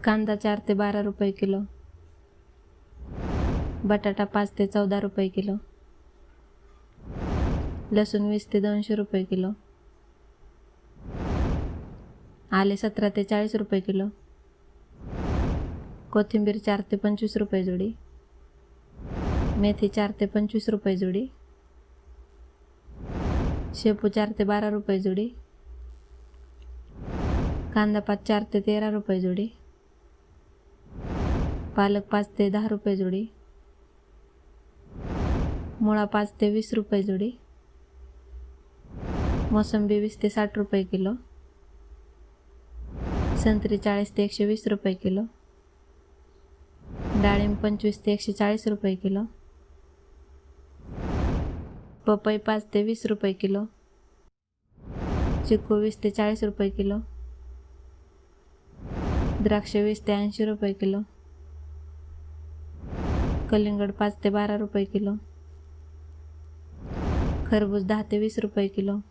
कांदा 4 ते 12 रुपये किलो, बटाटा 5 ते 14 रुपये किलो, लसूण 20 ते 200 रुपये किलो, आले 17 ते 40 रुपये किलो, कोथिंबीर 4 ते 25 रुपये जोडी, मेथी 4 ते 25 रुपये जोडी, शेपू 4 ते 12 रुपये जोडी, कांदा पात 4 ते 13 रुपये जोडी, पालक 5 ते 10 रुपये जोडी, मुळा 5 ते 20 रुपये जोडी, मोसंबी 20 ते 60 रुपये किलो, संत्री 40 ते 120 रुपये किलो, डाळिंब 25 ते 140 रुपये किलो, पपई 5 ते 20 रुपये किलो, चिक्कू 20 ते 40 रुपये किलो, द्राक्ष 20 ते 80 रुपये किलो, कलिंगड 5 ते 12 रुपये किलो, खरबूज 10 ते 20 रुपये किलो,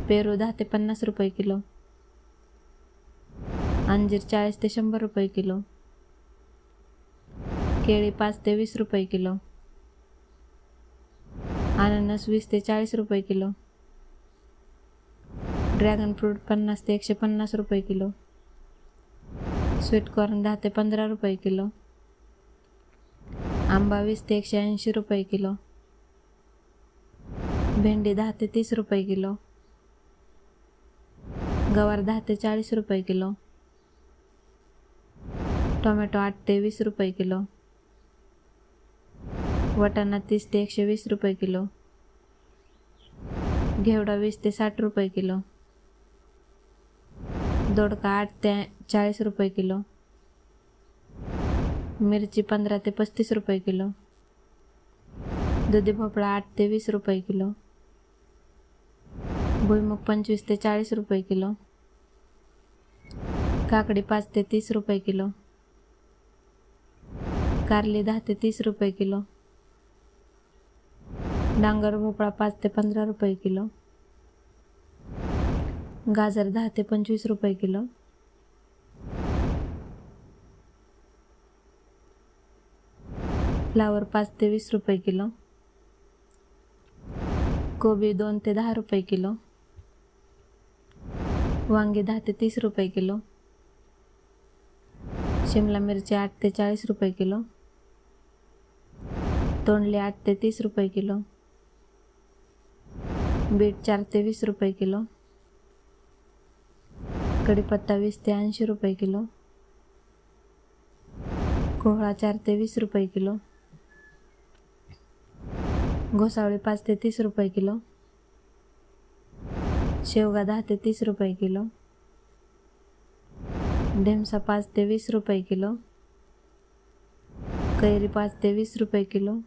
पेरू 10 ते 50 रुपये किलो, अंजीर 40 ते 100 रुपये किलो, केळी 5 ते 20 रुपये किलो, अननस 20 ते 40 रुपये किलो, ड्रॅगन फ्रूट 50 ते 150 रुपये किलो, स्वीटकॉर्न 10 ते 15 रुपये किलो, आंबा 20 ते 180 रुपये किलो, भेंडी 10 ते 30 रुपये किलो, गवार 10 ते 40 रुपये किलो, टोमॅटो 8 ते 20 रुपये किलो, वाटाणा 30 ते 120 रुपये किलो, घेवडा 20 ते 60 रुपये किलो, दोडका 8 ते 40 रुपये किलो, मिरची 15 ते 35 रुपये किलो, दुधी भोपळा 8 ते 20 रुपये किलो, भुईमुग 25 ते 40 रुपये किलो, काकडी 5 ते 30 रुपये किलो, कारली 10 ते 30 रुपये किलो, डांगर भोपळा 5 ते 15 रुपये किलो, गाजर 10 ते 25 रुपये किलो, फ्लावर 5 ते 20 रुपये किलो, कोबी 2 ते 10 रुपये किलो, वांगी 10 ते 30 रुपये किलो, शिमला मिरची 8 ते 40 रुपये किलो, तोंडली 8 ते 30 रुपये किलो, बीट 4 ते 20 रुपये किलो, कढीपत्ता 20 ते 80 रुपये किलो, कोहळा 4 ते 20 रुपये किलो, घोसावळी 5 ते 30 रुपये किलो, शेवगा 10 ते 30 रुपये किलो, ढेमसा 5 ते 20 रुपये किलो, कैरी 5 ते 20 रुपये किलो,